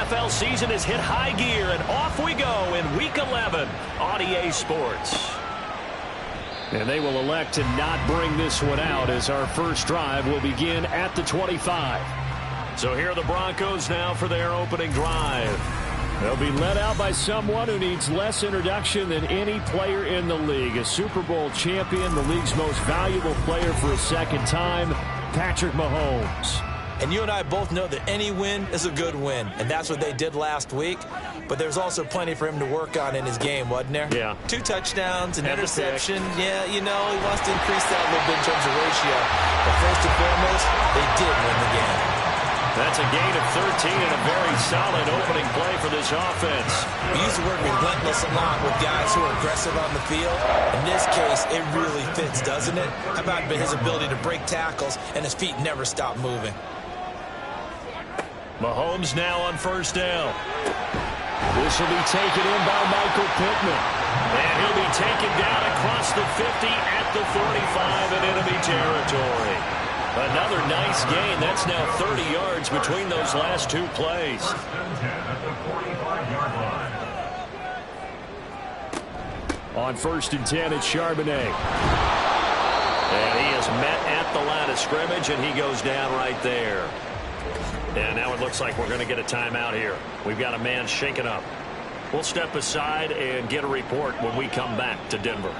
NFL season has hit high gear, and off we go in Week 11 on EA Sports. And they will elect to not bring this one out as our first drive will begin at the 25. So here are the Broncos now for their opening drive. They'll be led out by someone who needs less introduction than any player in the league. A Super Bowl champion, the league's most valuable player for a second time, Patrick Mahomes. And you and I both know that any win is a good win, and that's what they did last week. But there's also plenty for him to work on in his game, wasn't there? Yeah. 2 touchdowns, an interception. Yeah, you know, he wants to increase that a little bit in terms of ratio. But first and foremost, they did win the game. That's a gain of 13 and a very solid opening play for this offense. We use the word relentless a lot with guys who are aggressive on the field. In this case, it really fits, doesn't it? How about his ability to break tackles and his feet never stop moving? Mahomes now on first down. This will be taken in by Michael Pittman. And he'll be taken down across the 50 at the 45 in enemy territory. Another nice gain. That's now 30 yards between those last 2 plays. On first and 10, it's Charbonnet. And he is met at the line of scrimmage, and he goes down right there. And now it looks like we're going to get a timeout here. We've got a man shaken up. We'll step aside and get a report when we come back to Denver.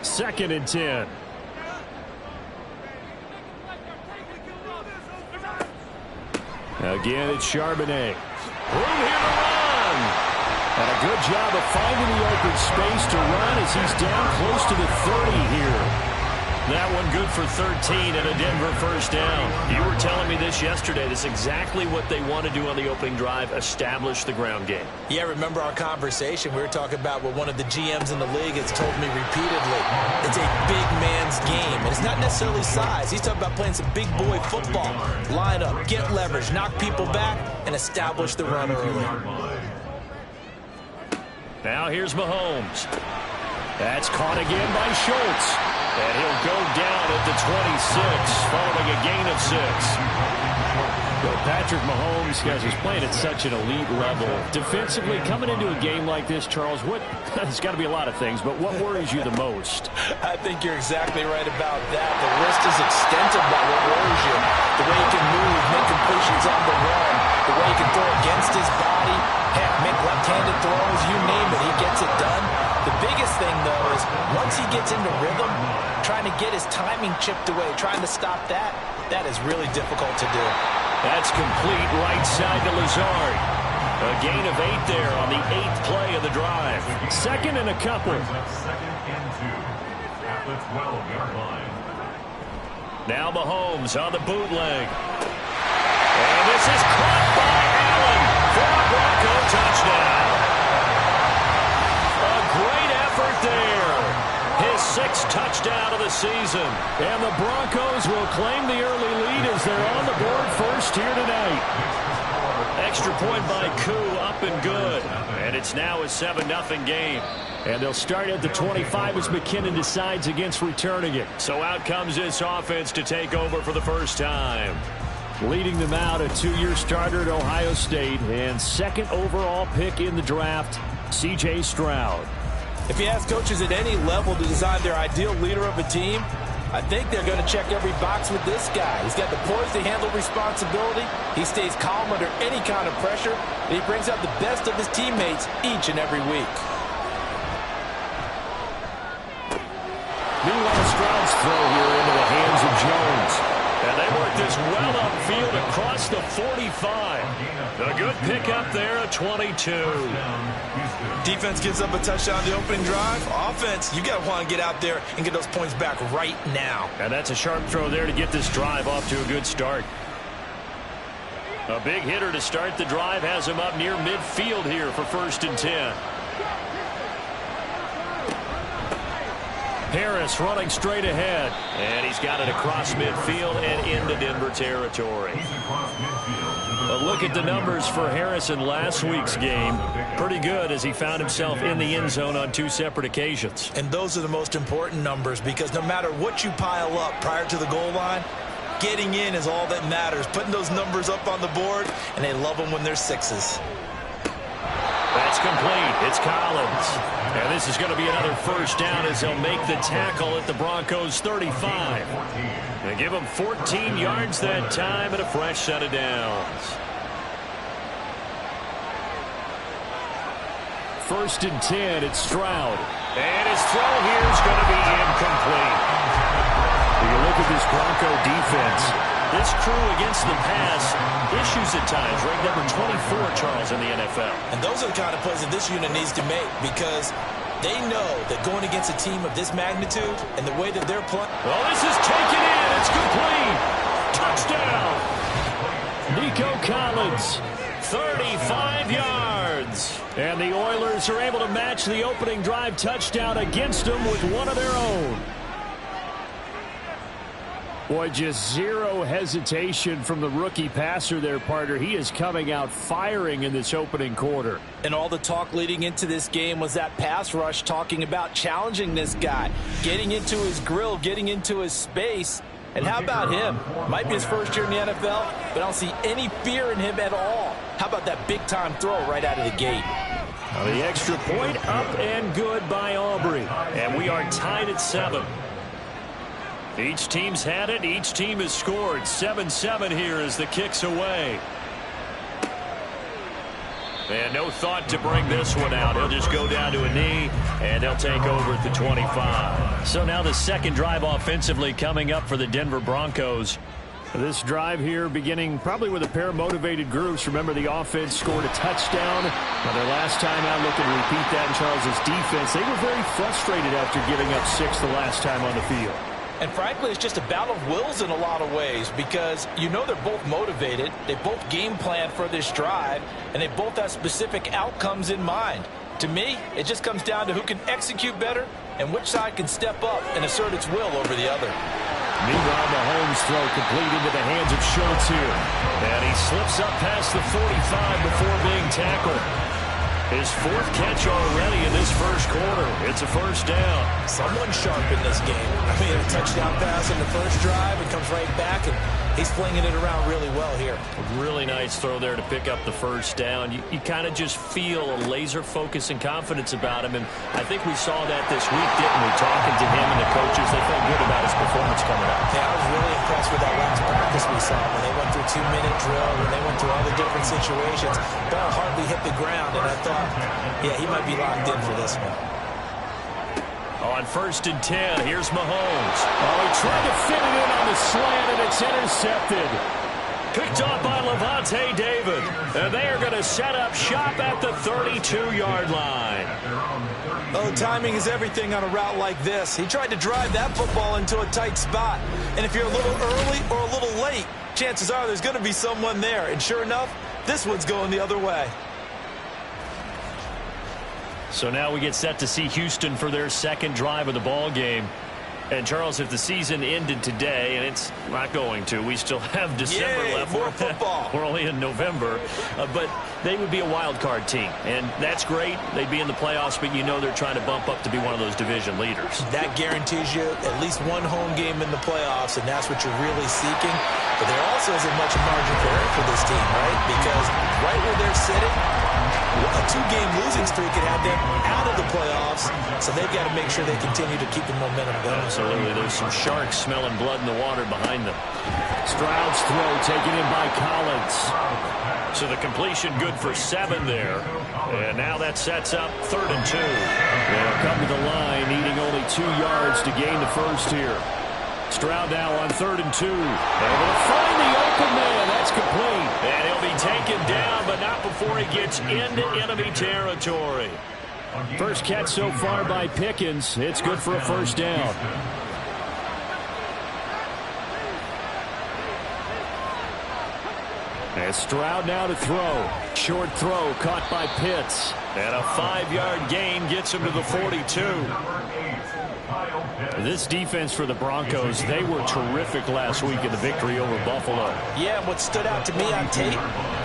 Second and 10. Again, it's Charbonnet. Room here to run. And a good job of finding the open space to run as he's down close to the 30 here. That one good for 13 and a Denver first down. You were telling me this yesterday. This is exactly what they want to do on the opening drive, establish the ground game. Yeah, remember our conversation? We were talking about what one of the GMs in the league has told me repeatedly. It's a big man's game, and it's not necessarily size. He's talking about playing some big boy football. Line up, get leverage, knock people back, and establish the run early. Now here's Mahomes. That's caught again by Schultz. And he'll go down at the 26, following a gain of 6. Well, Patrick Mahomes, guys, is playing at such an elite level. Defensively, coming into a game like this, Charles, it's got to be a lot of things, but what worries you the most? I think you're exactly right about that. The list is extensive about what worries you. The way he can move, make completions on the run, the way he can throw against his body, heck, make left-handed throws, you name it, he gets it done. The biggest thing, though, is once he gets into rhythm, trying to get his timing chipped away, trying to stop that, that is really difficult to do. That's complete right side to Lazard. A gain of 8 there on the 8th play of the drive. Second and a couple. Now Mahomes on the bootleg. And this is caught by Allen for a Bronco touchdown. A great effort there. His 6th touchdown of the season. And the Broncos will claim the early lead as they're on the board first here tonight. Extra point by Koo, up and good. And it's now a 7-0 game. And they'll start at the 25 as McKinnon decides against returning it. So out comes this offense to take over for the first time. Leading them out, a 2-year starter at Ohio State and 2nd overall pick in the draft, C.J. Stroud. If you ask coaches at any level to design their ideal leader of a team, I think they're going to check every box with this guy. He's got the poise to handle responsibility. He stays calm under any kind of pressure. And he brings out the best of his teammates each and every week. Meanwhile, Stroud's throw here into the hands of Jones. And they work this well upfield across the 45. A good pickup there at 22. Defense gives up a touchdown the opening drive. Offense, you got to want to get out there and get those points back right now. And that's a sharp throw there to get this drive off to a good start. A big hitter to start the drive has him up near midfield here for first and 10. Harris running straight ahead. And he's got it across midfield and into Denver territory. A look at the numbers for Harris in last week's game. Pretty good as he found himself in the end zone on 2 separate occasions. And those are the most important numbers because no matter what you pile up prior to the goal line, Getting in is all that matters. Putting those numbers up on the board, and they love them when they're sixes. That's complete. It's Collins. And this is going to be another first down as they'll make the tackle at the Broncos 35. They give them 14 yards that time and a fresh set of downs. First and 10, it's Stroud. And his throw here is going to be incomplete. When you look at this Bronco defense, this crew against the pass, issues at times, ranked number 24, Charles, in the NFL. And those are the kind of plays that this unit needs to make because they know that going against a team of this magnitude and the way that they're playing. Well, this is taken in. It's complete. Touchdown. Nico Collins, 35 yards. And the Oilers are able to match the opening drive touchdown against them with one of their own. Boy, just zero hesitation from the rookie passer there, partner. He is coming out firing in this opening quarter. And all the talk leading into this game was that pass rush talking about challenging this guy, getting into his grill, getting into his space. And how about him? Might be his first year in the NFL, but I don't see any fear in him at all. How about that big-time throw right out of the gate? The extra point up and good by Aubrey. And we are tied at 7. Each team's had it. Each team has scored. 7-7 here as the kick's away. And no thought to bring this one out. He'll just go down to a knee, and they'll take over at the 25. So now the second drive offensively coming up for the Denver Broncos. This drive here beginning probably with a pair of motivated groups. Remember, the offense scored a touchdown. Now their last time out, looking to repeat that in Charles's defense. They were very frustrated after giving up 6 the last time on the field. And frankly, it's just a battle of wills in a lot of ways because you know they're both motivated. They both game plan for this drive, and they both have specific outcomes in mind. To me, it just comes down to who can execute better and which side can step up and assert its will over the other. Meanwhile, Mahomes' throw complete into the hands of Schultz here. And he slips up past the 45 before being tackled. His 4th catch already in this first quarter. It's a first down. Someone sharp in this game. I mean, a touchdown pass in the first drive and comes right back, and he's flinging it around really well here. A really nice throw there to pick up the first down. You kind of just feel a laser focus and confidence about him, and I think we saw that this week, didn't we? Talking to him and the coaches, they felt good about his performance coming up. Yeah, I was really impressed with that last practice we saw when they went through 2-minute drill, when they went through all the different situations. Ball hardly hit the ground, and I thought, yeah, he might be locked in for this one. On first and 10, here's Mahomes. Oh, he tried to fit it in on the slant, and it's intercepted. Picked off by Levante David. And they are going to set up shop at the 32-yard line. Oh, timing is everything on a route like this. He tried to drive that football into a tight spot. And if you're a little early or a little late, chances are there's going to be someone there. And sure enough, this one's going the other way. So now we get set to see Houston for their second drive of the ball game. And, Charles, if the season ended today, and it's not going to, we still have December left. More football. We're only in November. But they would be a wild card team. And that's great. They'd be in the playoffs, but you know they're trying to bump up to be one of those division leaders. That guarantees you at least one home game in the playoffs, and that's what you're really seeking. But there also isn't much margin for error for this team, right? Because right where they're sitting, a 2-game losing streak could have them out of the playoffs, so they've got to make sure they continue to keep the momentum going. Absolutely. There's some sharks smelling blood in the water behind them. Stroud's throw taken in by Collins. So the completion good for 7 there. And now that sets up 3rd and 2. They'll come to the line, needing only 2 yards to gain the first here. Stroud now on 3rd and 2. Able to find the open man. That's complete. And he'll be taken down, but not before he gets into enemy territory. First catch so far by Pickens. It's good for a first down. And Stroud now to throw. Short throw caught by Pitts. And a 5-yard gain gets him to the 42. This defense for the Broncos, they were terrific last week in the victory over Buffalo. Yeah, what stood out to me on tape,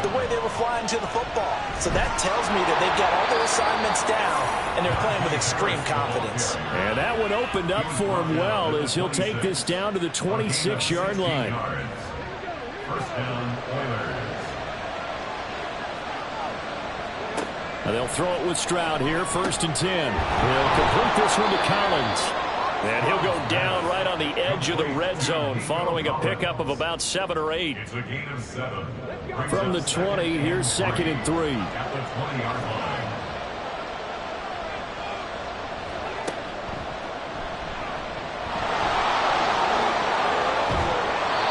the way they were flying to the football. So that tells me that they've got all their assignments down, and they're playing with extreme confidence. And that one opened up for him well as he'll take this down to the 26-yard line. First down, Oilers. They'll throw it with Stroud here, 1st and 10. He'll complete this one to Collins. And he'll go down right on the edge of the red zone following a pickup of about 7 or 8. It's a gain of 7. From the 20, here's 2nd and 3. At the 20-yard line.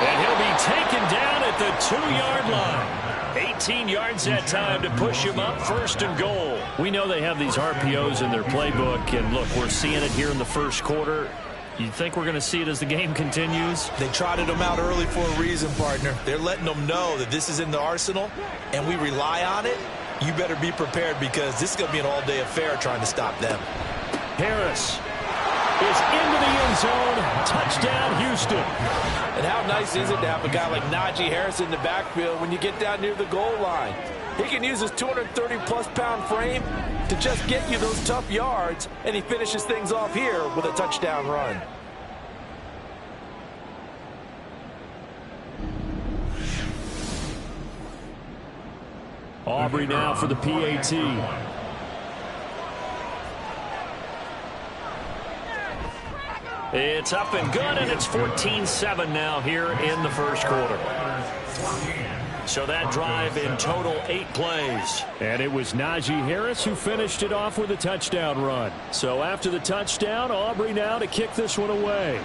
And he'll be taken down at the 2-yard line. 18 yards that time to push him up, 1st and goal. We know they have these RPOs in their playbook, and look, we're seeing it here in the first quarter. You think we're going to see it as the game continues? They trotted them out early for a reason, partner. They're letting them know that this is in the arsenal, and we rely on it. You better be prepared because this is going to be an all-day affair trying to stop them. Harris is into the end zone. Touchdown, Houston. And how nice is it to have a guy like Najee Harris in the backfield when you get down near the goal line? He can use his 230-plus pound frame to just get you those tough yards, and he finishes things off here with a touchdown run. Aubrey now for the PAT. It's up and good, and it's 14-7 now here in the first quarter. So that drive in total 8 plays. And it was Najee Harris who finished it off with a touchdown run. So after the touchdown, Aubrey now to kick this one away.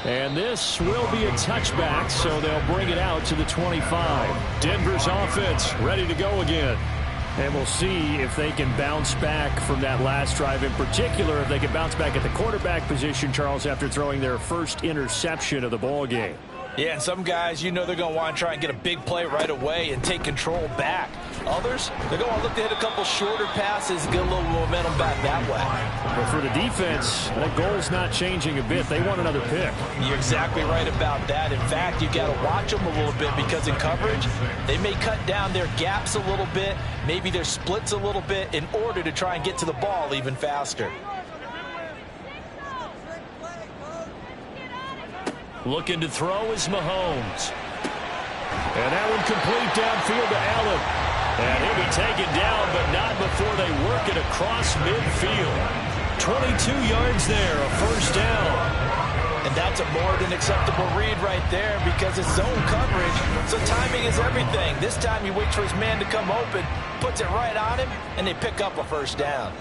And this will be a touchback, so they'll bring it out to the 25. Denver's offense ready to go again. And we'll see if they can bounce back from that last drive, in particular if they can bounce back at the quarterback position, Charles, after throwing their first interception of the ball game. Yeah, and some guys, you know they're going to want to try and get a big play right away and take control back. Others, they're going to look to hit a couple shorter passes and get a little momentum back that way. But for the defense, that goal's not changing a bit. They want another pick. You're exactly right about that. In fact, you got to watch them a little bit because in coverage, they may cut down their gaps a little bit, maybe their splits a little bit in order to try and get to the ball even faster. Looking to throw is Mahomes. And that one complete downfield to Allen. And he'll be taken down, but not before they work it across midfield. 22 yards there, a first down. And that's a more than acceptable read right there because it's zone coverage, so timing is everything. This time he waits for his man to come open, puts it right on him, and they pick up a first down.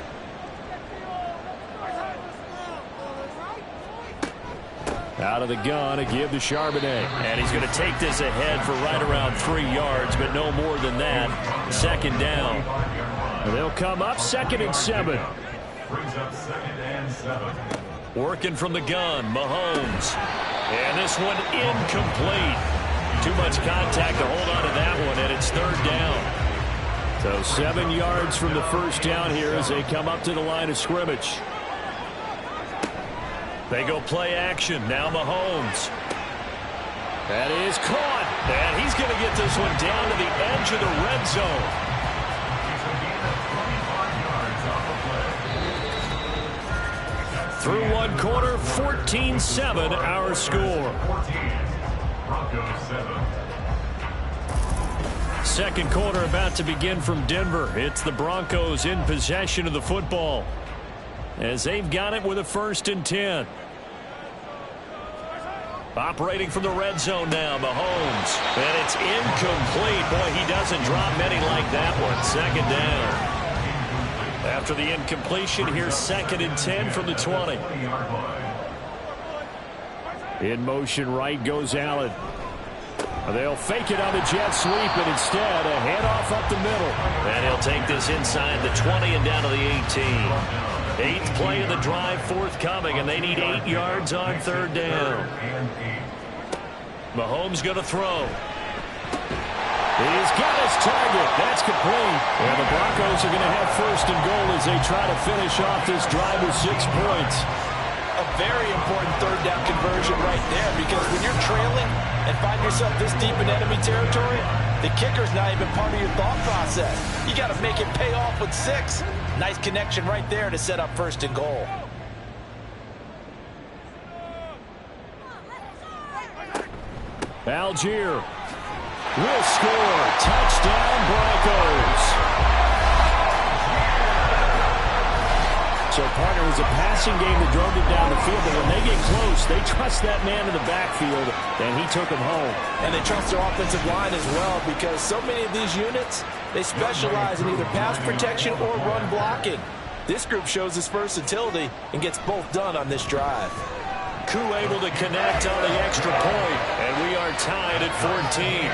Out of the gun, a give to Charbonnet. And he's going to take this ahead for right around 3 yards, but no more than that. 2nd down. And they'll come up 2nd and 7. Brings up 2nd and 7. Working from the gun, Mahomes. And this one incomplete. Too much contact to hold on to that one, and it's 3rd down. So 7 yards from the first down here as they come up to the line of scrimmage. They go play action. Now Mahomes. That is caught. And he's going to get this one down to the edge of the red zone. Through 1 quarter, 14-7 our score. Broncos 7. Second quarter about to begin from Denver. It's the Broncos in possession of the football, as they've got it with a 1st and 10. Operating from the red zone now, Mahomes. And it's incomplete. Boy, he doesn't drop many like that one. 2nd down. After the incompletion, here's 2nd and 10 from the 20. In motion right goes Allen. They'll fake it on the jet sweep, and instead a handoff up the middle. And he'll take this inside the 20 and down to the 18. 8th play of the drive forthcoming, and they need 8 yards on 3rd down. Mahomes going to throw. He's got his target. That's complete. And the Broncos are going to have first and goal as they try to finish off this drive with 6 points. A very important third down conversion right there, because when you're trailing and find yourself this deep in enemy territory, the kicker's not even part of your thought process. You got to make it pay off with 6. Nice connection right there to set up first and goal. Algier will score. Touchdown, Broncos. So, partner, it was a passing game that drove him down the field, but when they get close, they trust that man in the backfield, and he took him home. And they trust their offensive line as well, because so many of these units, they specialize in either pass protection or run blocking. This group shows its versatility and gets both done on this drive. Koo able to connect on the extra point, and we are tied at 14.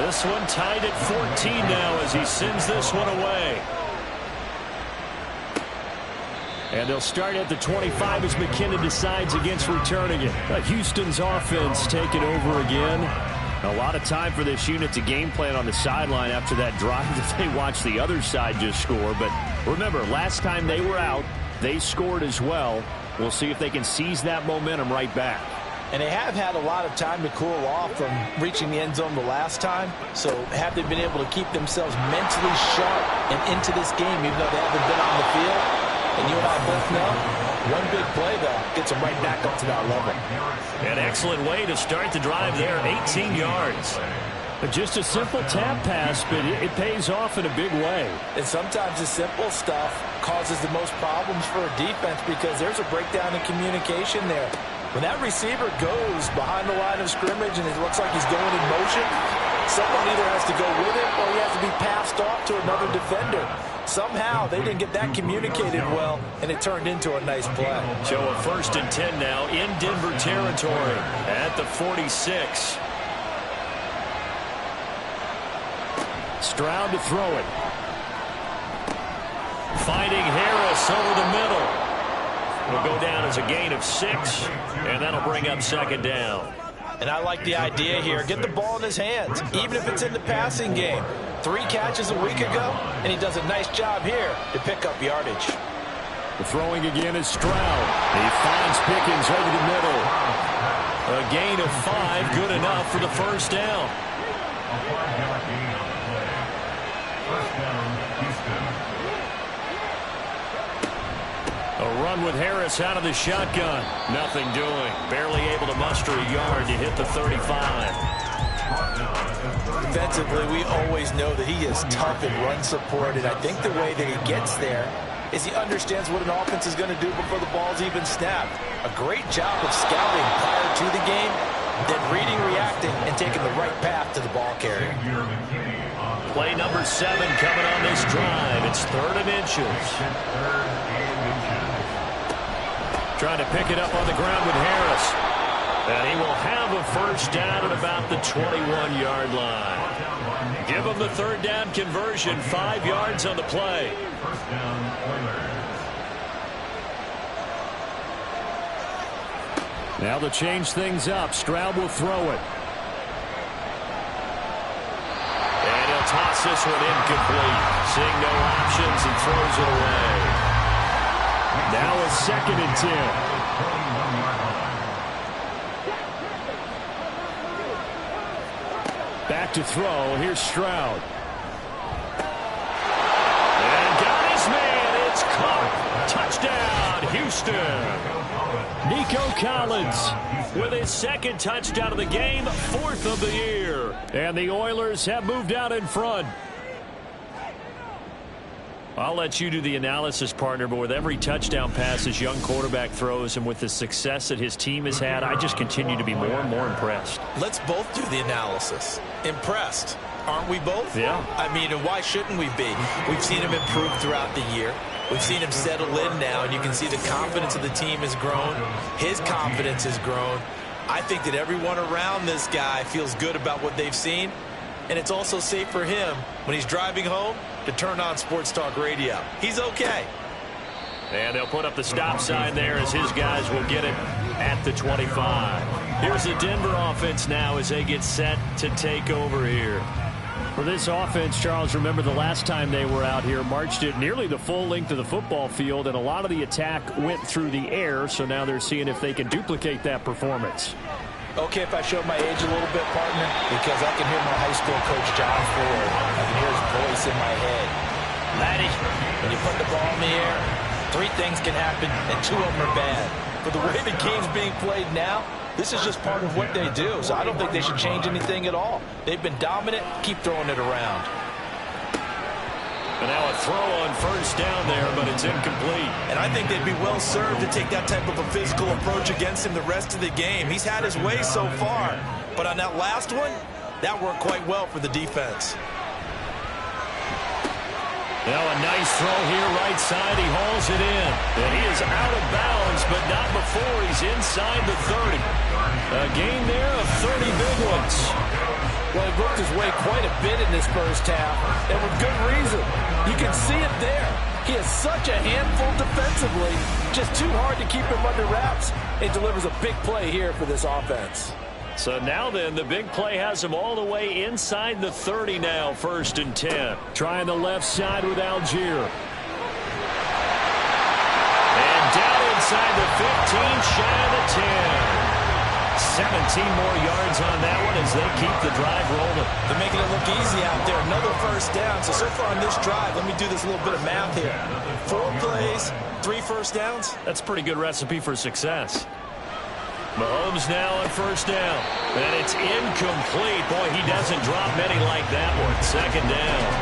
This one tied at 14 now as he sends this one away. And they'll start at the 25 as McKinnon decides against returning it. Houston's offense taking over again. A lot of time for this unit to game plan on the sideline after that drive that they watched the other side just score. But remember, last time they were out, they scored as well. We'll see if they can seize that momentum right back. And they have had a lot of time to cool off from reaching the end zone the last time. So have they been able to keep themselves mentally sharp and into this game, even though they haven't been on the field? And you and I both know, one big play, though, gets them right back up to that level. An excellent way to start the drive there, 18 yards. Just a simple tap pass, but it pays off in a big way. And sometimes the simple stuff causes the most problems for a defense because there's a breakdown in communication there. When that receiver goes behind the line of scrimmage and it looks like he's going in motion, someone either has to go with it or he has to be passed off to another defender. Somehow they didn't get that communicated well, and it turned into a nice play. So a 1st and 10 now in Denver territory at the 46. Stroud to throw it. Finding Harris over the middle. It'll go down as a gain of 6, and that'll bring up 2nd down. And I like the idea here. Get the ball in his hands, even if it's in the passing game. 3 catches a week ago, and he does a nice job here to pick up yardage. The throwing again is Stroud. He finds Pickens over the middle. A gain of 5, good enough for the 1st down. A 5-yard gain on the play. 1st down, Houston. A run with Harris out of the shotgun. Nothing doing. Barely able to muster a yard to hit the 35. Defensively, we always know that he is tough in run support, and I think the way that he gets there is he understands what an offense is going to do before the ball's even snapped. A great job of scouting prior to the game, then reading, reacting, and taking the right path to the ball carrier. Play number 7 coming on this drive. It's 3rd and inches. Trying to pick it up on the ground with Harris. And he will have a 1st down at about the 21-yard line. Give him the 3rd down conversion, 5 yards on the play. 1st down, Oilers. Now to change things up, Stroud will throw it. And he'll toss this one incomplete. Seeing no options and throws it away. Now a 2nd and 10. Back to throw. Here's Stroud. And got his man. It's caught. Touchdown, Houston. Nico Collins with his 2nd touchdown of the game, 4th of the year. And the Oilers have moved out in front. I'll let you do the analysis, partner, but with every touchdown pass his young quarterback throws and with the success that his team has had, I just continue to be more and more impressed. Let's both do the analysis. Impressed. Aren't we both? Yeah. I mean, and why shouldn't we be? We've seen him improve throughout the year. We've seen him settle in now, and you can see the confidence of the team has grown. His confidence has grown. I think that everyone around this guy feels good about what they've seen, and it's also safe for him when he's driving home to turn on Sports Talk Radio. He's okay. And they'll put up the stop sign there as his guys will get it at the 25. Here's the Denver offense now as they get set to take over here. For this offense, Charles, remember the last time they were out here, marched it nearly the full length of the football field, and a lot of the attack went through the air, so now they're seeing if they can duplicate that performance. Okay, if I showed my age a little bit, partner, because I can hear my high school coach, John Ford. I can hear his voice in my head. Laddie, when you put the ball in the air, 3 things can happen, and 2 of them are bad. But the way the game's being played now, this is just part of what they do, so I don't think they should change anything at all. They've been dominant. Keep throwing it around. And now a throw on first down there, but it's incomplete. And I think they'd be well served to take that type of a physical approach against him the rest of the game. He's had his way so far, but on that last one, that worked quite well for the defense. Now a nice throw here right side. He hauls it in. And he is out of bounds, but not before he's inside the 30. A gain there of 30 big ones. Well, he worked his way quite a bit in this first half, and with good reason. You can see it there. He is such a handful defensively, just too hard to keep him under wraps, and delivers a big play here for this offense. So now then, the big play has him all the way inside the 30 now, 1st and 10. Trying the left side with Algier. And down inside the 15, shy of the 10. 17 more yards on that one as they keep the drive rolling. They're making it look easy out there. Another first down. So far on this drive, let me do this little bit of math here. 4 plays, 3 first downs. That's a pretty good recipe for success. Mahomes now on first down. And it's incomplete. Boy, he doesn't drop many like that one. 2nd down.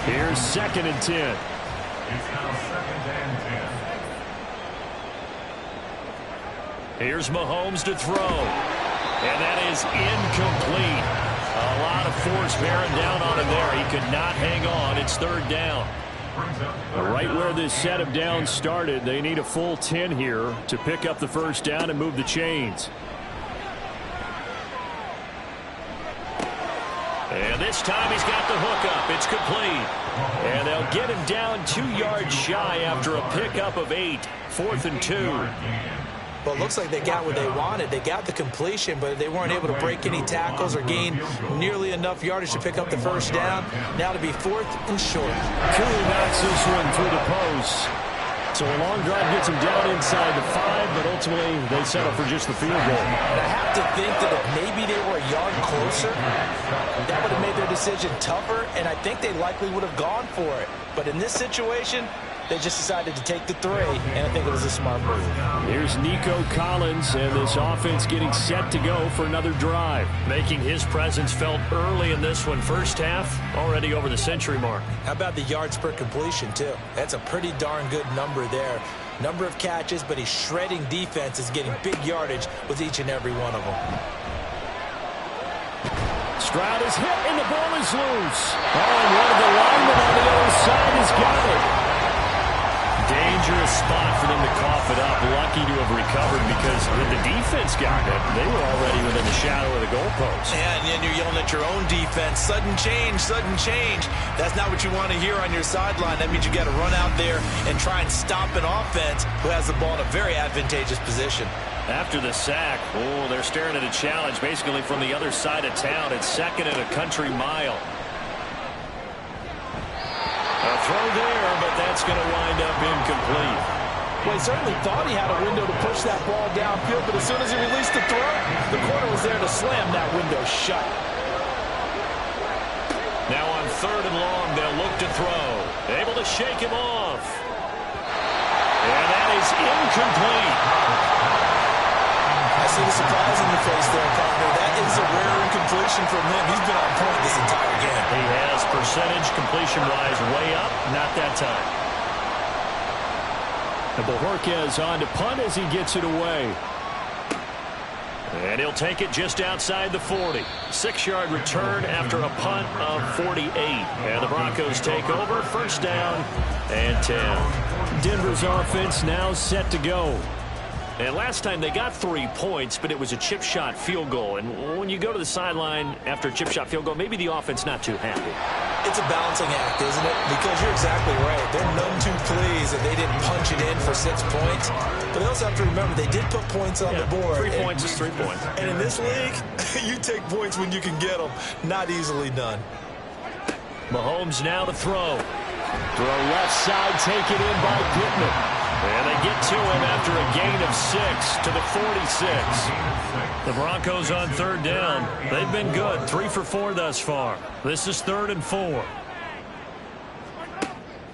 Here's 2nd and 10. It's now 2nd and 10. Here's Mahomes to throw. And that is incomplete. A lot of force bearing down on him there. He could not hang on. It's 3rd down. Right where this set of downs started, they need a full 10 here to pick up the first down and move the chains. And this time he's got the hook up. It's complete. And they'll get him down 2 yards shy after a pickup of 8. 4th and 2. Well, it looks like they got what they wanted. They got the completion, but they weren't able to break any tackles or gain nearly enough yardage to pick up the first down. Now to be 4th and short. Cooley knocks this one through the post. So a long drive gets them down inside the 5, but ultimately they settle for just the field goal. And I have to think that if maybe they were a yard closer, that would have made their decision tougher, and I think they likely would have gone for it. But in this situation, they just decided to take the 3, and I think it was a smart move. Here's Nico Collins, and this offense getting set to go for another drive. Making his presence felt early in this one. First half, already over the century mark. How about the yards per completion, too? That's a pretty darn good number there. Number of catches, but he's shredding defenses, getting big yardage with each and every one of them. Stroud is hit, and the ball is loose. Oh, and one of the linemen on the other side has got it. Dangerous spot for them to cough it up. Lucky to have recovered because when the defense got it, they were already within the shadow of the goalpost. And then you're yelling at your own defense. Sudden change, sudden change. That's not what you want to hear on your sideline. That means you got to run out there and try and stop an offense who has the ball in a very advantageous position. After the sack, oh, they're staring at a challenge basically from the other side of town. It's 2nd and a country mile. A throw there, but that's going to wind up incomplete. Well, he certainly thought he had a window to push that ball downfield, but as soon as he released the throw, the corner was there to slam that window shut. Now on 3rd and long, they'll look to throw. Able to shake him off. And that is incomplete. I see the surprise in your face there, partner. That is a rare incompletion from him. He's been on point this entire game. He has percentage completion-wise way up. Not that time. And Bojorquez on to punt as he gets it away. And he'll take it just outside the 40. 6-yard return after a punt of 48. And the Broncos take over. First down and 10. Denver's offense now set to go. And last time they got 3 points, but it was a chip shot field goal. And when you go to the sideline after a chip shot field goal, maybe the offense not too happy. It's a balancing act, isn't it? Because you're exactly right. They're none too pleased that they didn't punch it in for 6 points. But they also have to remember they did put points on the board. 3 points is 3 points. And in this league, you take points when you can get them. Not easily done. Mahomes now to throw. Throw left side, taken in by Pittman. And they get to him after a gain of 6 to the 46. The Broncos on 3rd down. They've been good, 3 for 4 thus far. This is 3rd and 4.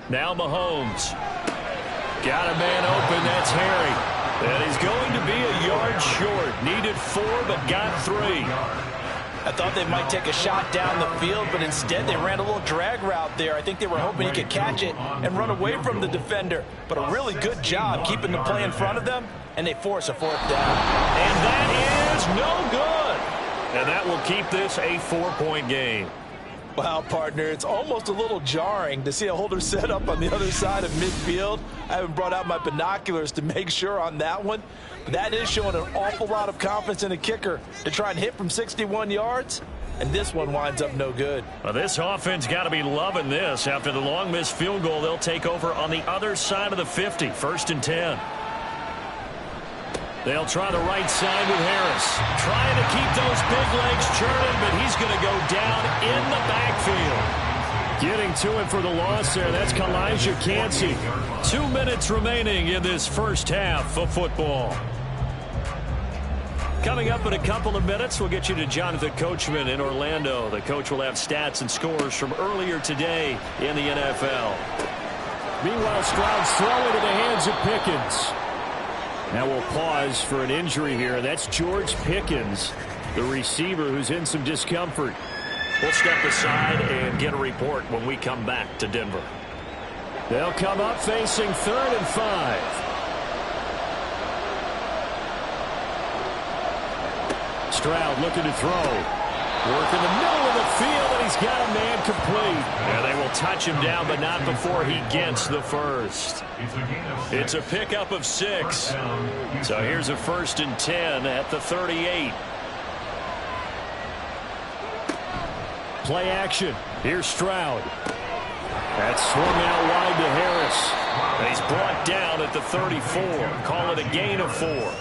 Now Mahomes. Got a man open, that's Harry. And he's going to be a yard short. Needed 4, but got 3. I thought they might take a shot down the field, but instead they ran a little drag route there. I think they were hoping he could catch it and run away from the defender. But a really good job keeping the play in front of them, and they force a 4th down. And that is no good. And that will keep this a 4-point game. Wow, partner, it's almost a little jarring to see a holder set up on the other side of midfield. I haven't brought out my binoculars to make sure on that one. But that is showing an awful lot of confidence in a kicker to try and hit from 61 yards. And this one winds up no good. Well, this offense got to be loving this. After the long missed field goal, they'll take over on the other side of the 50, 1st and 10. They'll try the right side with Harris. Trying to keep those big legs churning, but he's going to go down in the backfield. Getting to him for the loss there, that's Kalijah Cansey. 2 minutes remaining in this first half of football. Coming up in a couple of minutes, we'll get you to Jonathan Coachman in Orlando. The coach will have stats and scores from earlier today in the NFL. Meanwhile, Stroud's throw into the hands of Pickens. Now we'll pause for an injury here. That's George Pickens, the receiver who's in some discomfort. We'll step aside and get a report when we come back to Denver. They'll come up facing 3rd and 5. Stroud looking to throw. Work in the middle of the field, and he's got a man complete. And they will touch him down, but not before he gets the first. It's a pickup of 6. So here's a 1st and 10 at the 38. Play action. Here's Stroud. That's swung out wide to Harris. And he's brought down at the 34. Call it a gain of 4.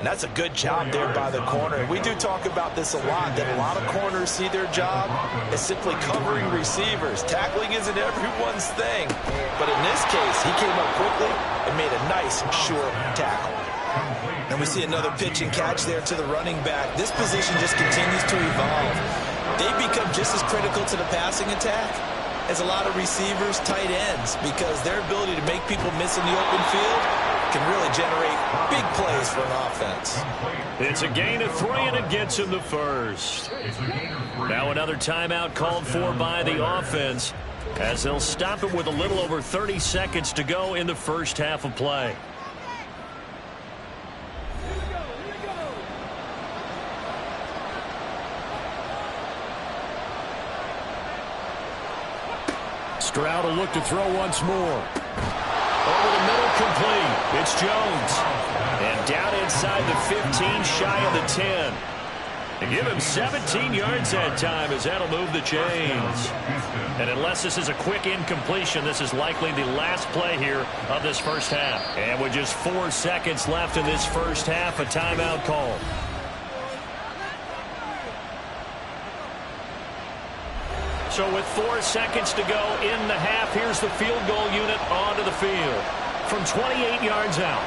And that's a good job there by the corner. We do talk about this a lot, that a lot of corners see their job as simply covering receivers. Tackling isn't everyone's thing. But in this case, he came up quickly and made a nice, short tackle. And we see another pitch and catch there to the running back. This position just continues to evolve. They become just as critical to the passing attack as a lot of receivers, tight ends, because their ability to make people miss in the open field can really generate big plays for an offense. It's a gain of 3, and it gets him the first. Now another timeout called for by the offense, as they'll stop it with a little over 30 seconds to go in the first half of play. Stroud will look to throw once more. Over the middle, complete. It's Jones. And down inside the 15, shy of the 10. And give him 17 yards that time, as that'll move the chains. And unless this is a quick incompletion, this is likely the last play here of this first half. And with just 4 seconds left in this first half, a timeout call. So with 4 seconds to go in the half, here's the field goal unit onto the field from 28 yards out.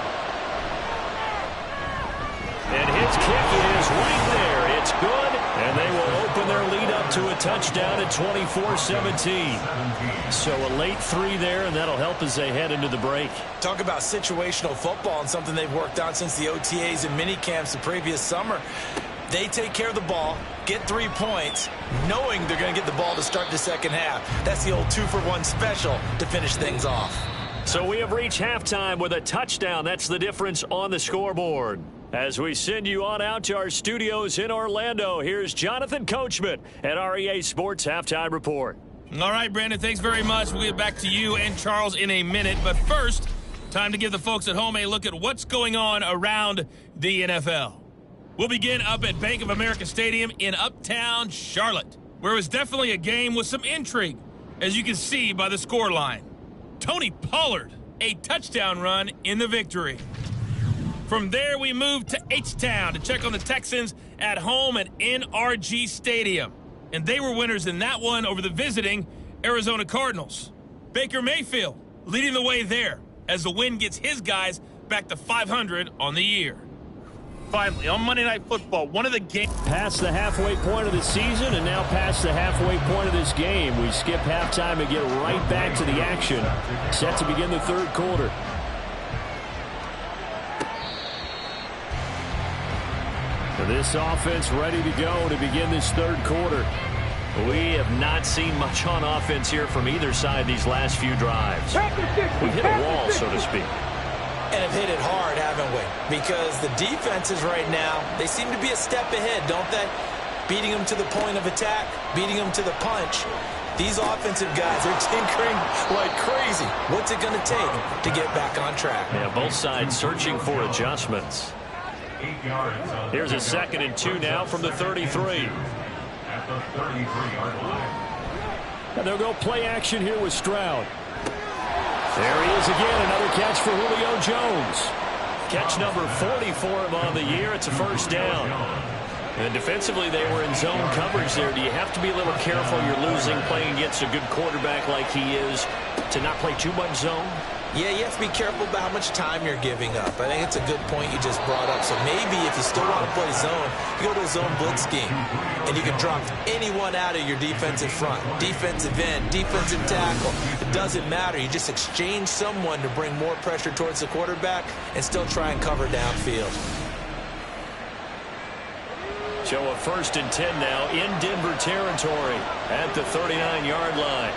And his kick is right there. It's good, and they will open their lead up to a touchdown at 24-17. So a late 3 there, and that'll help as they head into the break. Talk about situational football and something they've worked on since the OTAs and minicamps the previous summer. They take care of the ball, get 3 points, knowing they're going to get the ball to start the second half. That's the old 2-for-1 special to finish things off. So we have reached halftime with a touchdown. That's the difference on the scoreboard. As we send you on out to our studios in Orlando, here's Jonathan Coachman at REA Sports Halftime Report. All right, Brandon, thanks very much. We'll get back to you and Charles in a minute. But first, time to give the folks at home a look at what's going on around the NFL. We'll begin up at Bank of America Stadium in Uptown Charlotte, where it was definitely a game with some intrigue, as you can see by the scoreline. Tony Pollard, a touchdown run in the victory. From there, we move to H-Town to check on the Texans at home at NRG Stadium. And they were winners in that one over the visiting Arizona Cardinals. Baker Mayfield leading the way there as the win gets his guys back to 500 on the year. Finally, on Monday Night Football, one of the games... Past the halfway point of the season and now past the halfway point of this game. We skip halftime and get right back to the action. Set to begin the third quarter. This offense ready to go to begin this third quarter. We have not seen much on offense here from either side these last few drives. We've hit a wall, so to speak. And have hit it hard, haven't we? Because the defenses right now, they seem to be a step ahead, don't they? Beating them to the point of attack, beating them to the punch. These offensive guys are tinkering like crazy. What's it going to take to get back on track? Yeah, both sides searching for adjustments. Here's a 2nd and 2 now from the 33. At the 33-yard line. And they'll go play action here with Stroud. There he is again, another catch for Julio Jones. Catch number 40 for him on the year. It's a first down. And defensively, they were in zone coverage there. Do you have to be a little careful? You're losing playing against a good quarterback like he is to not play too much zone? Yeah, you have to be careful about how much time you're giving up. I think it's a good point you just brought up. So maybe if you still want to play zone, you go to a zone blitz scheme. And you can drop anyone out of your defensive front. Defensive end, defensive tackle. It doesn't matter. You just exchange someone to bring more pressure towards the quarterback and still try and cover downfield. So a 1st and 10 now in Denver territory at the 39-yard line.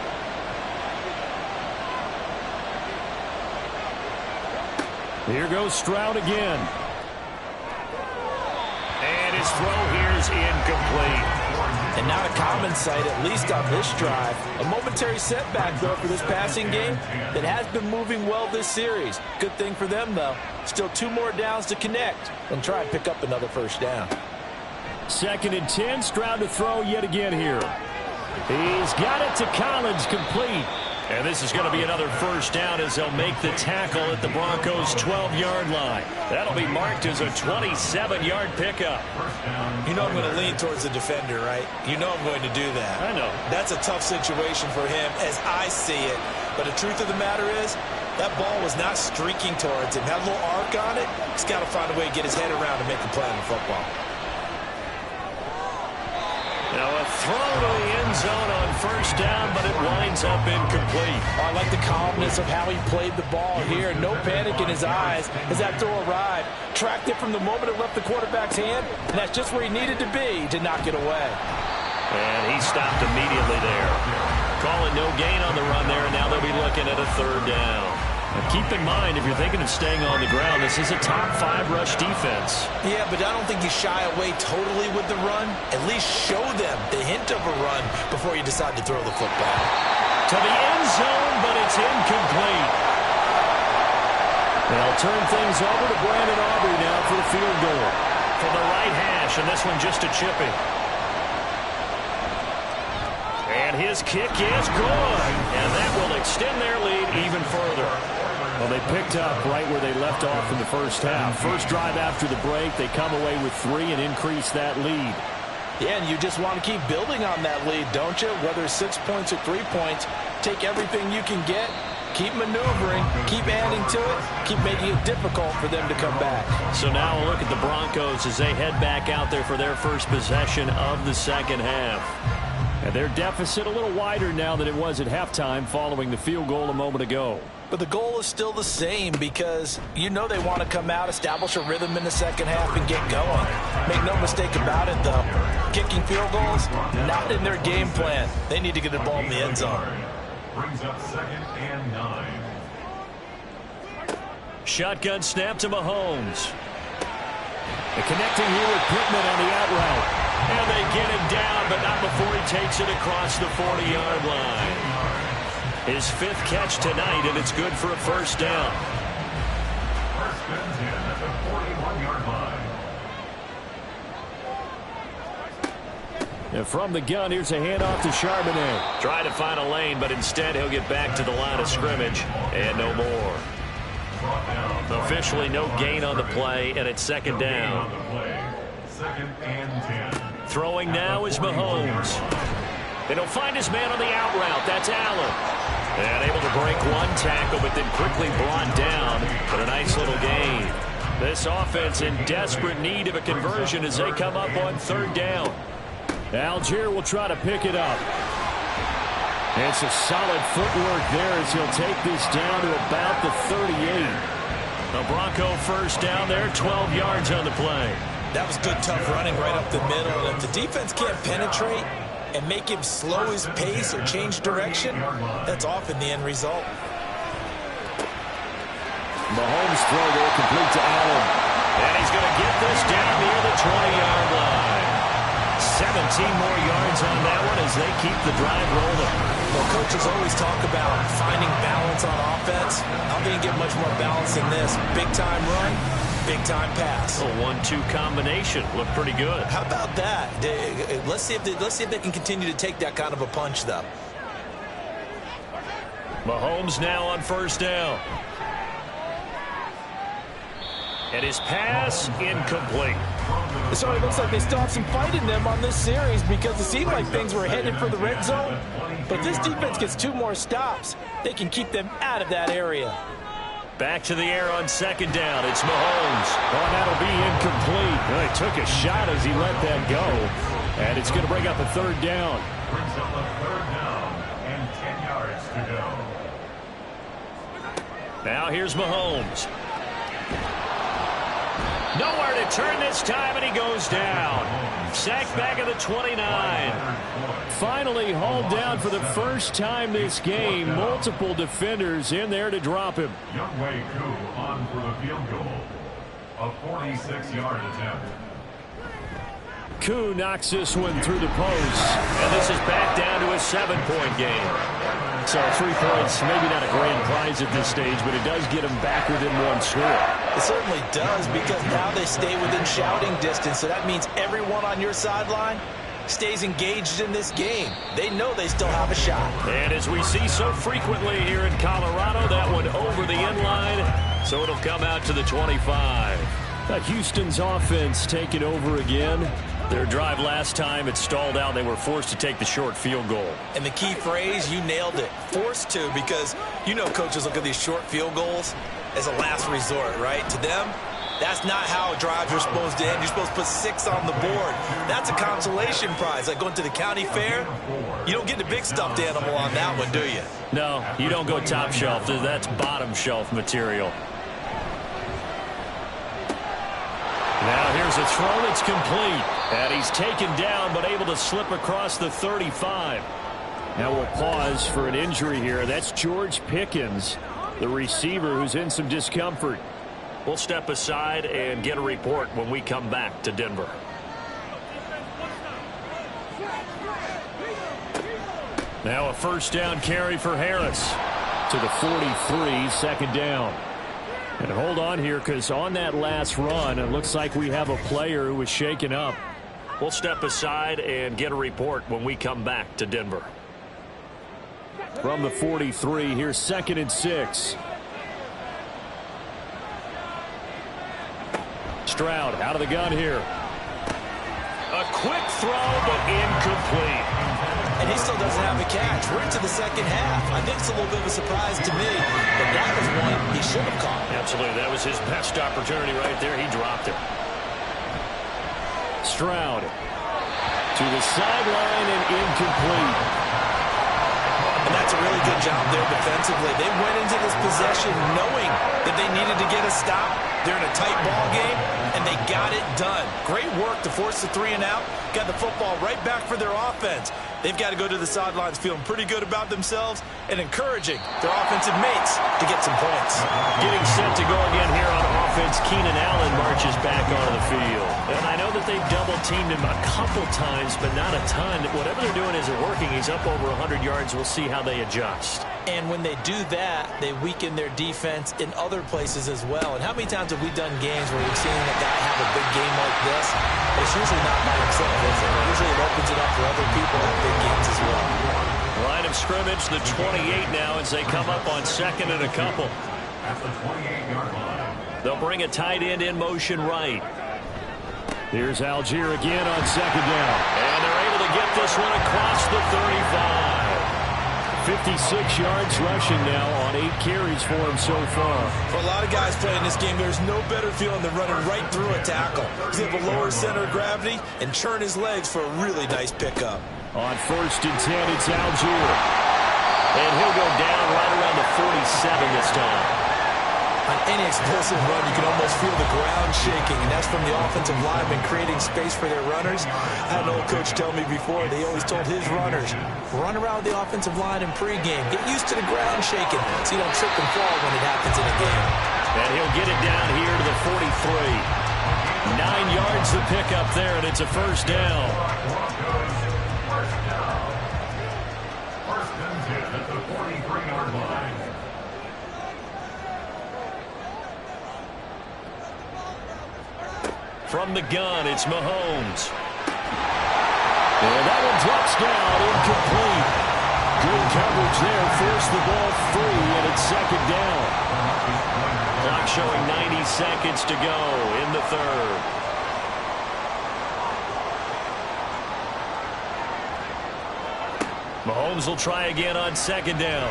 Here goes Stroud again. And his throw here is incomplete. And not a common sight, at least on this drive. A momentary setback, though, for this passing game that has been moving well this series. Good thing for them, though. Still 2 more downs to connect and try and pick up another first down. 2nd and 10, Stroud to throw yet again here. He's got it to Collins, complete. And this is going to be another first down as they'll make the tackle at the Broncos' 12-yard line. That'll be marked as a 27-yard pickup. You know I'm going to lean towards the defender, right? You know I'm going to do that. I know. That's a tough situation for him as I see it. But the truth of the matter is, that ball was not streaking towards him. Had a little arc on it. He's got to find a way to get his head around to make a play on the football. Now a throw to the end zone on first down, but it winds up incomplete. I like the calmness of how he played the ball here. No panic in his eyes as that throw arrived. Tracked it from the moment it left the quarterback's hand, and that's just where he needed to be to knock it away. And he stopped immediately there. Calling no gain on the run there, and now they'll be looking at a 3rd down. Now keep in mind, if you're thinking of staying on the ground, this is a top 5 rush defense. Yeah, but I don't think you shy away totally with the run. At least show them the hint of a run before you decide to throw the football. To the end zone, but it's incomplete. They'll turn things over to Brandon Aubrey now for the field goal. From the right hash, and this one just a chipping. And his kick is good. And that will extend their lead even further. Well, they picked up right where they left off in the first half. First drive after the break, they come away with 3 and increase that lead. Yeah, and you just want to keep building on that lead, don't you? Whether it's 6 points or 3 points, take everything you can get, keep maneuvering, keep adding to it, keep making it difficult for them to come back. So now a look at the Broncos as they head back out there for their first possession of the second half. And their deficit a little wider now than it was at halftime following the field goal a moment ago. But the goal is still the same because you know they want to come out, establish a rhythm in the second half, and get going. Make no mistake about it, though. Kicking field goals, not in their game plan. They need to get the ball in the end zone. Brings up 2nd and 9. Shotgun snap to Mahomes. And connecting here with Pittman on the out route. And they get him down, but not before he takes it across the 40-yard line. His 5th catch tonight, and it's good for a first down. 1st and 10 at the 41-yard line. And from the gun, here's a handoff to Charbonnet. Trying to find a lane, but instead he'll get back to the line of scrimmage. And no more. Officially no gain on the play, and it's second down. Second and 10. Throwing now is Mahomes. And he'll find his man on the out route. That's Allen. And able to break one tackle, but then quickly brought down. But a nice little gain. This offense in desperate need of a conversion as they come up on third down. Algier will try to pick it up. It's a solid footwork there as he'll take this down to about the 38. A Bronco first down there, 12 yards on the play. That was good, tough running right up the middle. And if the defense can't penetrate and make him slow his pace or change direction, that's often the end result. Mahomes throw there complete to Allen. And he's going to get this down near the 20-yard line. 17 more yards on that one as they keep the drive rolling. Well, coaches always talk about finding balance on offense. How can you get much more balance than this? Big-time run, big-time pass. A 1-2 combination. Looked pretty good. How about that? Let's see if they can continue to take that kind of a punch, though. Mahomes now on first down. And his pass incomplete. So it looks like they still have some fight in them on this series because it seemed like things were headed for the red zone. But this defense gets 2 more stops. They can keep them out of that area. Back to the air on second down. It's Mahomes. Oh, that'll be incomplete. Well, he took a shot as he let that go. And it's going to bring up a third down. Brings up a third down and 10 yards to go. Now here's Mahomes. Nowhere to turn this time, and he goes down. Sacked back at the 29. Finally hauled down for the first time this game. Multiple defenders in there to drop him. Youngway Koo on for the field goal. A 46-yard attempt. Koo knocks this one through the post. And this is back down to a 7-point game. So 3 points, maybe not a grand prize at this stage, but it does get them back within 1 score. It certainly does because now they stay within shouting distance. So that means everyone on your sideline stays engaged in this game. They know they still have a shot. And as we see so frequently here in Colorado, that one over the end line. So it'll come out to the 25. Houston's offense taking over again. Their drive last time, it stalled out. They were forced to take the short field goal. And the key phrase, you nailed it. Forced to, because you know coaches look at these short field goals as a last resort, right? To them, that's not how drives are supposed to end. You're supposed to put 6 on the board. That's a consolation prize. Like going to the county fair, you don't get the big stuffed animal on that one, do you? No, you don't go top shelf. That's bottom shelf material. Now here's a throw that's complete. And he's taken down but able to slip across the 35. Now we'll pause for an injury here. That's George Pickens, the receiver who's in some discomfort. We'll step aside and get a report when we come back to Denver. Now a first down carry for Harris to the 43, second down. And hold on here because on that last run, it looks like we have a player who was shaken up. We'll step aside and get a report when we come back to Denver. From the 43, here's 2nd and 6. Stroud out of the gun here. A quick throw, but incomplete. And he still doesn't have a catch. We're into the second half. I think it's a little bit of a surprise to me, but that was one he should have caught. Absolutely. That was his best opportunity right there. He dropped it. Stroud to the sideline and incomplete. And that's a really good job there defensively. They went into this possession knowing that they needed to get a stop. They're in a tight ball game, and they got it done. Great work to force the 3 and out. Got the football right back for their offense. They've got to go to the sidelines feeling pretty good about themselves and encouraging their offensive mates to get some points. Getting set to go again here on offense as Keenan Allen marches back onto the field. And I know that they've double-teamed him a couple times, but not a ton. Whatever they're doing isn't working. He's up over 100 yards. We'll see how they adjust. And when they do that, they weaken their defense in other places as well. And how many times have we done games where we've seen a guy have a big game like this? It's usually not by himself, is it? Usually it opens it up for other people to have big games as well. Line of scrimmage, the 28 now as they come up on second and a couple. At the 28-yard line. They'll bring a tight end in motion right. Here's Algier again on second down. And they're able to get this one across the 35. 56 yards rushing now on 8 carries for him so far. For a lot of guys playing this game, there's no better feeling than running right through a tackle. He's able to lower center of gravity and churn his legs for a really nice pickup. On 1st and 10, it's Algier. And he'll go down right around the 47 this time. On any explosive run, you can almost feel the ground shaking, and that's from the offensive linemen creating space for their runners. I had an old coach tell me before, they always told his runners, run around the offensive line in pregame. Get used to the ground shaking so you don't trip and fall when it happens in a game. And he'll get it down here to the 43. 9 yards to pick up there, and it's a first down. First and 10 at the 43-yard line. From the gun, it's Mahomes. And that one drops down, incomplete. Good coverage there, forced the ball free, and it's second down. Clock showing 90 seconds to go in the third. Mahomes will try again on second down.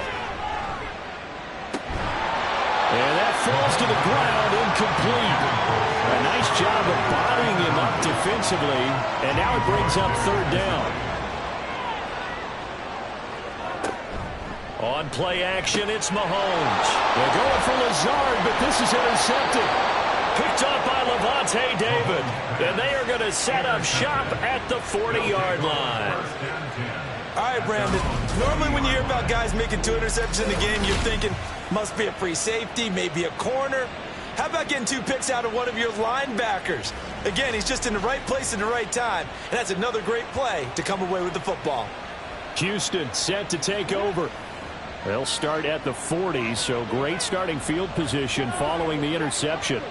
And that falls to the ground, incomplete. A nice job of bodying him up defensively, and now it brings up third down. On play action, it's Mahomes. They're going for Lazard, but this is intercepted. Picked up by Levante David, and they are going to set up shop at the 40-yard line. All right, Brandon. Normally when you hear about guys making 2 interceptions in the game, you're thinking, must be a free safety, maybe a corner. How about getting 2 picks out of one of your linebackers? Again, he's just in the right place at the right time, and that's another great play to come away with the football. Houston set to take over. They'll start at the 40, so great starting field position following the interception.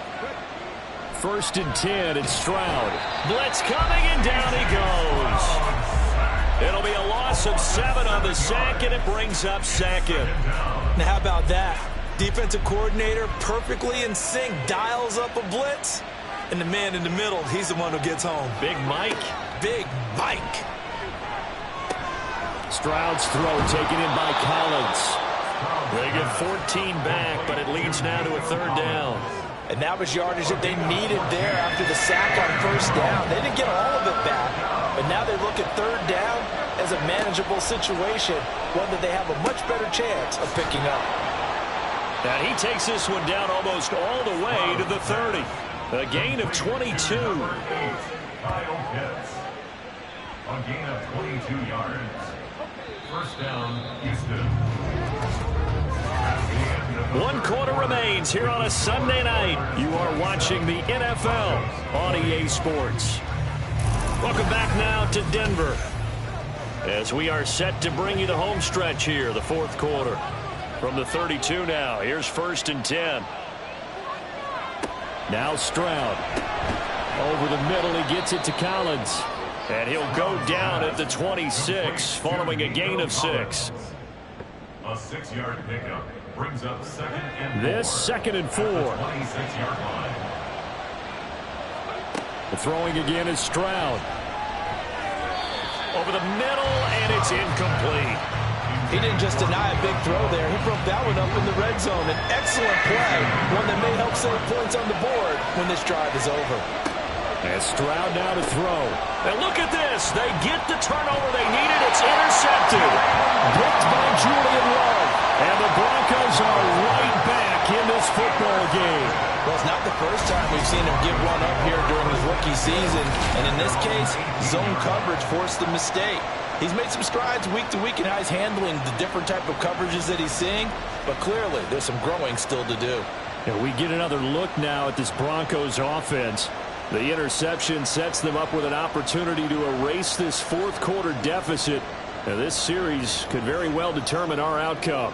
1st and 10, it's Stroud. Blitz coming, and down he goes. It'll be a loss of 7 on the sack, and it brings up second. Now, how about that? Defensive coordinator perfectly in sync, dials up a blitz, and the man in the middle, he's the one who gets home. Big Mike. Big Mike. Stroud's throw taken in by Collins. They get 14 back, but it leads now to a third down. And that was yardage that they needed there after the sack on first down. They didn't get all of it back, but now they look at third down as a manageable situation, one that they have a much better chance of picking up. And he takes this one down almost all the way to the 30. A gain of 22. Kyle Pitts. A gain of 22 yards. First down, Houston. 1 quarter remains here on a Sunday night. You are watching the NFL on EA Sports. Welcome back now to Denver as we are set to bring you the home stretch here, the 4th quarter. From the 32 now, here's 1st and 10. Now Stroud. Over the middle, he gets it to Collins. And he'll go down at the 26, following a gain of 6. A 6-yard pickup brings up 2nd and 4. This 2nd and 4. 26-yard line. The throwing again is Stroud. Over the middle, and it's incomplete. He didn't just deny a big throw there. He broke that one up in the red zone. An excellent play, one that may help save points on the board when this drive is over. And Stroud now to throw. And look at this. They get the turnover they needed. It's intercepted. Blocked by Julian Love. And the Broncos are right back in this football game. Well, it's not the first time we've seen him give one up here during his rookie season. And in this case, zone coverage forced the mistake. He's made some strides week to week in how he's handling the different type of coverages that he's seeing. But clearly, there's some growing still to do. And we get another look now at this Broncos offense. The interception sets them up with an opportunity to erase this fourth quarter deficit. Now, this series could very well determine our outcome.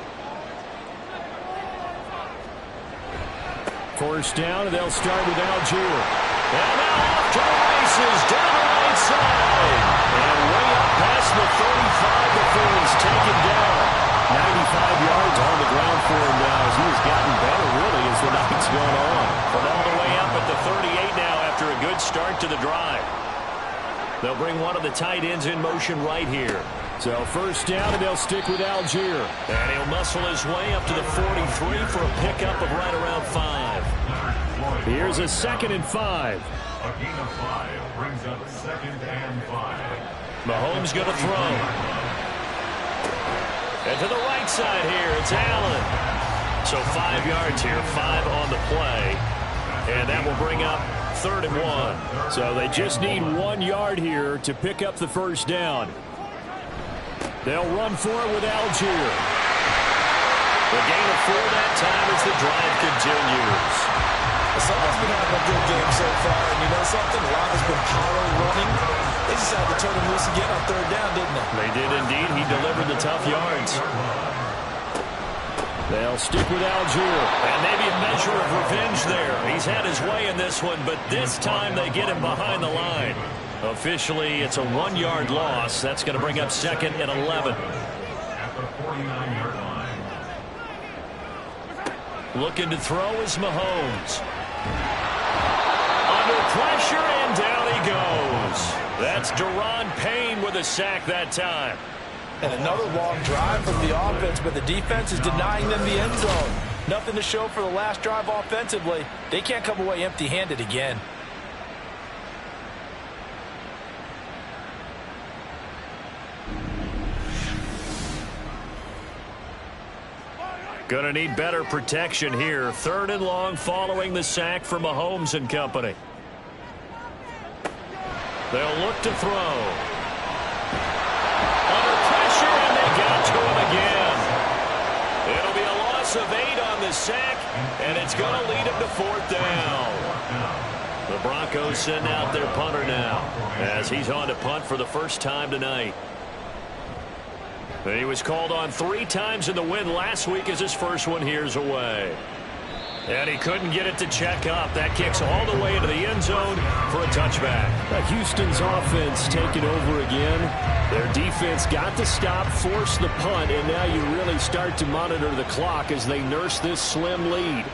First down, and they'll start with Algier. And now off to the races, down the right side. And way up past the 35 before he's taken down. 95 yards on the ground for him now as he has gotten better, really, as the night's gone on. But all the way up at the 38 now after a good start to the drive. They'll bring one of the tight ends in motion right here. So first down, and they'll stick with Algier. And he'll muscle his way up to the 43 for a pickup of right around 5. Here's a 2nd and 5. A gain of 5 brings up 2nd and 5. Mahomes going to throw. And to the right side here, it's Allen. So 5 yards here, 5 on the play. And that will bring up 3rd and 1. So they just need 1 yard here to pick up the first down. They'll run for it with Algier. The gain of 4 that time as the drive continues. Someone's been having a good game so far, and you know something? A lot has been power running. They decided to turn him loose again on 3rd down, didn't they? They did indeed. He delivered the tough yards. They'll stick with Algier. And maybe a measure of revenge there. He's had his way in this one, but this time they get him behind the line. Officially, it's a 1 yard loss. That's going to bring up 2nd and 11. At the 49-yard line. Looking to throw is Mahomes. Under pressure, and down he goes. That's Daron Payne with a sack that time. And another long drive from the offense, but the defense is denying them the end zone. Nothing to show for the last drive offensively. They can't come away empty-handed again. Going to need better protection here. 3rd and long following the sack from Mahomes and company. They'll look to throw. Under pressure, and they got to him again. It'll be a loss of 8 on the sack, and it's going to lead him to 4th down. The Broncos send out their punter now as he's on to punt for the first time tonight. He was called on 3 times in the win last week as his first one here's away. And he couldn't get it to check up. That kicks all the way into the end zone for a touchback. Houston's offense taking over again. Their defense got the stop, forced the punt, and now you really start to monitor the clock as they nurse this slim lead.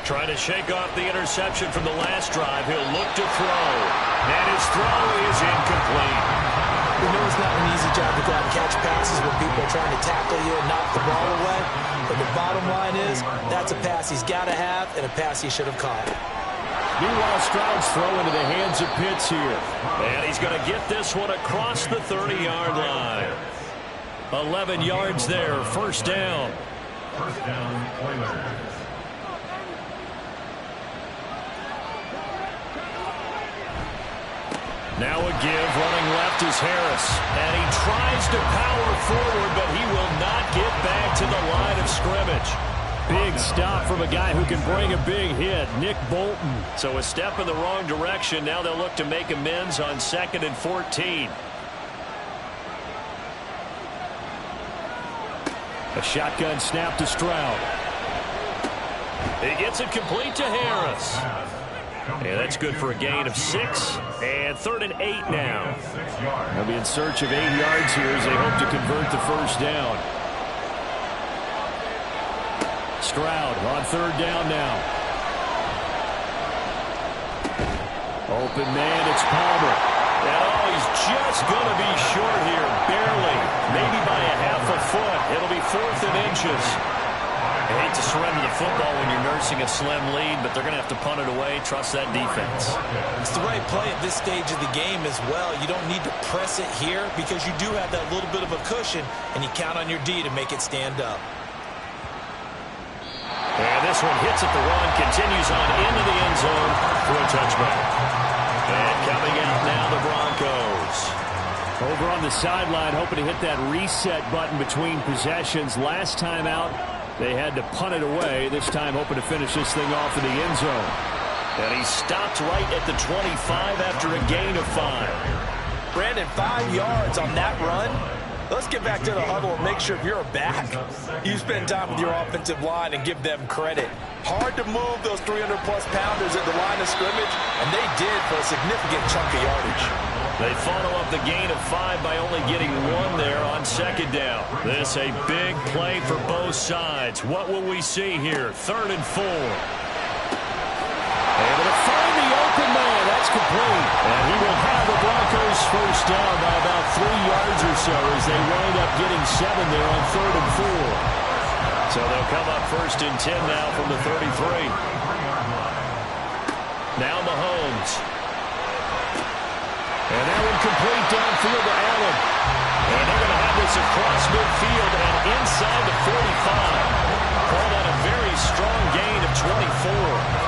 Trying to shake off the interception from the last drive. He'll look to throw. And his throw is incomplete. We know it's not an easy job to go out and catch passes when people are trying to tackle you and knock the ball away. But the bottom line is, that's a pass he's got to have and a pass he should have caught. Meanwhile, Stroud's throw into the hands of Pitts here. And he's going to get this one across the 30-yard line. 11 yards there, first down. First down, Oilers. Now a give, running left is Harris. And he tries to power forward, but he will not get back to the line of scrimmage. Big stop from a guy who can bring a big hit, Nick Bolton. So a step in the wrong direction. Now they'll look to make amends on 2nd and 14. A shotgun snap to Stroud. He gets it complete to Harris. And that's good for a gain of 6. And 3rd and 8 now. They'll be in search of 8 yards here as they hope to convert the first down. Stroud on 3rd down now. Open man, it's Palmer. And he's just going to be short here, barely. Maybe by a half a foot. It'll be 4th and inches. I hate to surrender the football when you're nursing a slim lead, but they're going to have to punt it away. Trust that defense. It's the right play at this stage of the game as well. You don't need to press it here because you do have that little bit of a cushion, and you count on your D to make it stand up. And this one hits at the 1, continues on into the end zone for a touchback. And coming out now, the Broncos. Over on the sideline, hoping to hit that reset button between possessions. Last time out, They had to punt it away, this time hoping to finish this thing off in the end zone. And he stopped right at the 25 after a gain of 5. Brandon, 5 yards on that run. Let's get back to the huddle and make sure if you're a back, you spend time with your offensive line and give them credit. Hard to move those 300-plus pounders at the line of scrimmage, and they did for a significant chunk of yardage. They follow up the gain of 5 by only getting 1 there on second down. This a big play for both sides. What will we see here? 3rd and 4. Able to find the open man. That's complete. And he will have the Broncos first down by about 3 yards or so as they wind up getting 7 there on 3rd and 4. So they'll come up 1st and 10 now from the 33. Now Mahomes. And that one complete downfield to Allen. And they're going to have this across midfield and inside the 45. Call that a very strong gain of 24.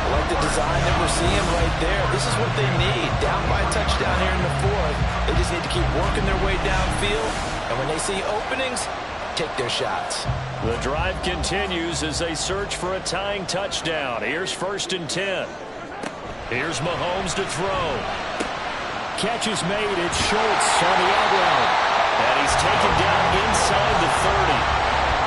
I like the design that we're seeing right there. This is what they need. Down by a touchdown here in the 4th. They just need to keep working their way downfield. And when they see openings, take their shots. The drive continues as they search for a tying touchdown. Here's 1st and 10. Here's Mahomes to throw. Catch is made. It's Schultz on the out route. And he's taken down inside the 30.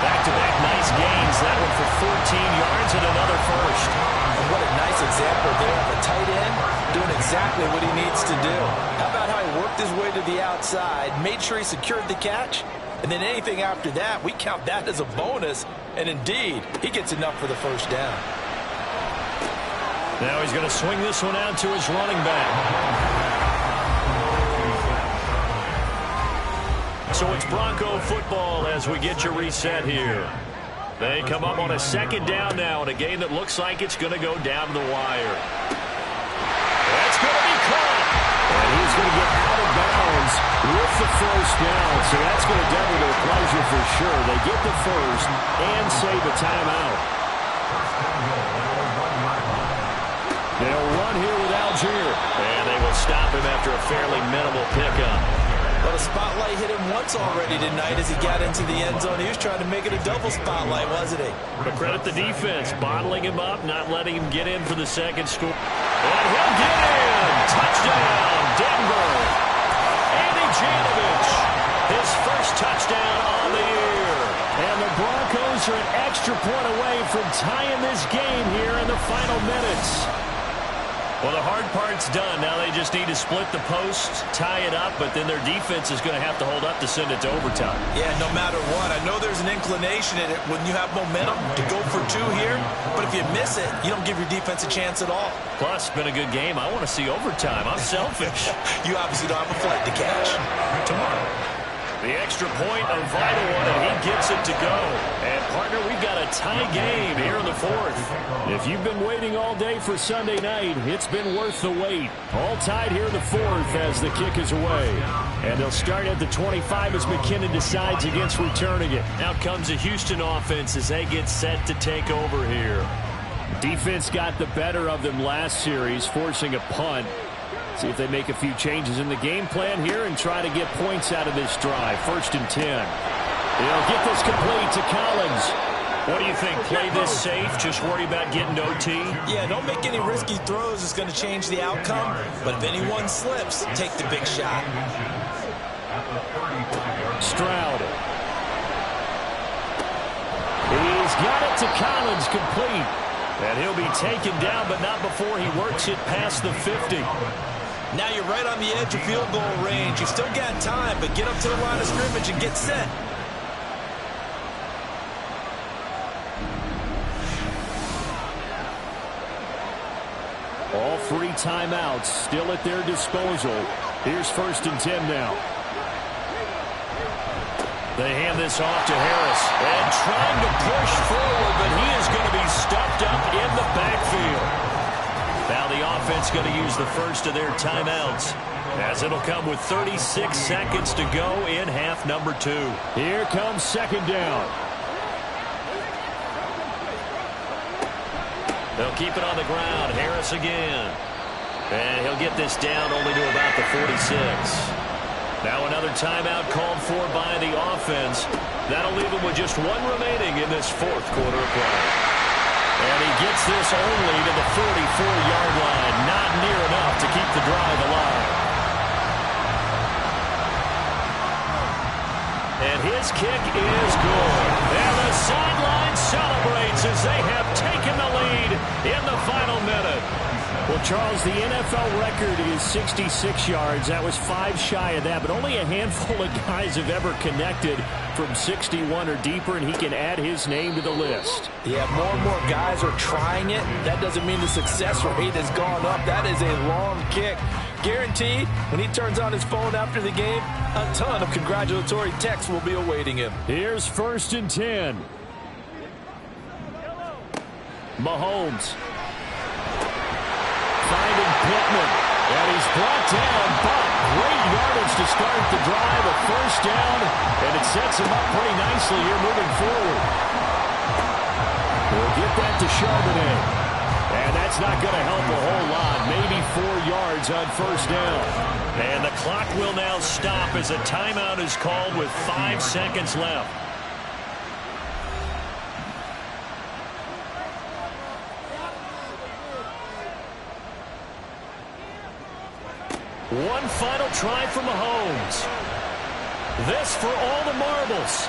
Back-to-back nice gains. That one for 14 yards and another first. And what a nice example there of a tight end doing exactly what he needs to do. How about how he worked his way to the outside, made sure he secured the catch, and then anything after that, we count that as a bonus. And indeed, he gets enough for the first down. Now he's going to swing this one out to his running back. So it's Bronco football as we get you reset here. They come up on a 2nd down now in a game that looks like it's going to go down to the wire. That's going to be caught. And he's going to get out of bounds with the first down. So that's going to double their pleasure for sure. They get the first and save a timeout. They'll run here with Algier. And they will stop him after a fairly minimal pickup. Well, the spotlight hit him once already tonight as he got into the end zone. He was trying to make it a double spotlight, wasn't he? But credit the defense, bottling him up, not letting him get in for the second score. And he'll get in! Touchdown, Denver! Andy Janovich, his first touchdown on the year. And the Broncos are an extra point away from tying this game here in the final minutes. Well, the hard part's done. Now they just need to split the post, tie it up, but then their defense is going to have to hold up to send it to overtime. Yeah, no matter what. I know there's an inclination in it when you have momentum to go for 2 here, but if you miss it, you don't give your defense a chance at all. Plus, it's been a good game. I want to see overtime. I'm selfish. You obviously don't have a flight to catch. Tomorrow. The extra point, a vital one, and he gets it to go. And, partner, we've got a tie game here in the 4th. If you've been waiting all day for Sunday night, it's been worth the wait. All tied here in the 4th as the kick is away. And they'll start at the 25 as McKinnon decides against returning it. Out comes the Houston offense as they get set to take over here. Defense got the better of them last series, forcing a punt. See if they make a few changes in the game plan here and try to get points out of this drive. 1st and 10. They'll get this complete to Collins. What do you think? Play this safe? Just worry about getting OT? Yeah, don't make any risky throws. It's going to change the outcome. But if anyone slips, take the big shot. Stroud. He's got it to Collins, complete. And he'll be taken down, but not before he works it past the 50. Now you're right on the edge of field goal range. You've still got time, but get up to the line of scrimmage and get set. All 3 timeouts still at their disposal. Here's 1st and 10 now. They hand this off to Harris. And trying to push forward, but he is going to be stuffed up in the backfield. Now the offense going to use the first of their timeouts, as it'll come with 36 seconds to go in half number 2. Here comes 2nd down. They'll keep it on the ground. Harris again. And he'll get this down only to about the 46. Now another timeout called for by the offense. That'll leave him with just one remaining in this fourth quarter of play. And he gets this only to the 44-yard line. Not near enough to keep the drive alive. And his kick is good. And the sideline celebrates as they have taken the lead in the final minute. Well, Charles, the NFL record is 66 yards. That was 5 shy of that, but only a handful of guys have ever connected from 61 or deeper, and he can add his name to the list. Yeah, more and more guys are trying it. That doesn't mean the success rate has gone up. That is a long kick. Guaranteed, when he turns on his phone after the game, a ton of congratulatory texts will be awaiting him. Here's 1st and 10. Mahomes. Finding Pittman. And he's brought down, but great yardage to start the drive. A 1st down, and it sets him up pretty nicely here moving forward. We'll get that to Charbonnet. And that's not going to help a whole lot. Maybe 4 yards on 1st down. And the clock will now stop as a timeout is called with 5 seconds left. One final try for Mahomes. This for all the marbles.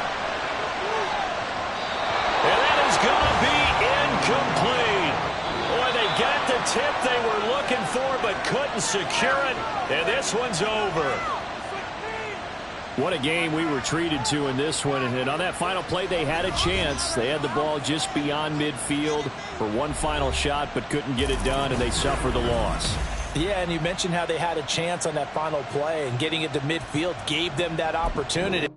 And that is going to be incomplete. Boy, they got the tip they were looking for but couldn't secure it. And this one's over. What a game we were treated to in this one. And on that final play, they had a chance. They had the ball just beyond midfield for one final shot but couldn't get it done, and they suffer the loss. Yeah, and you mentioned how they had a chance on that final play, and getting it to midfield gave them that opportunity.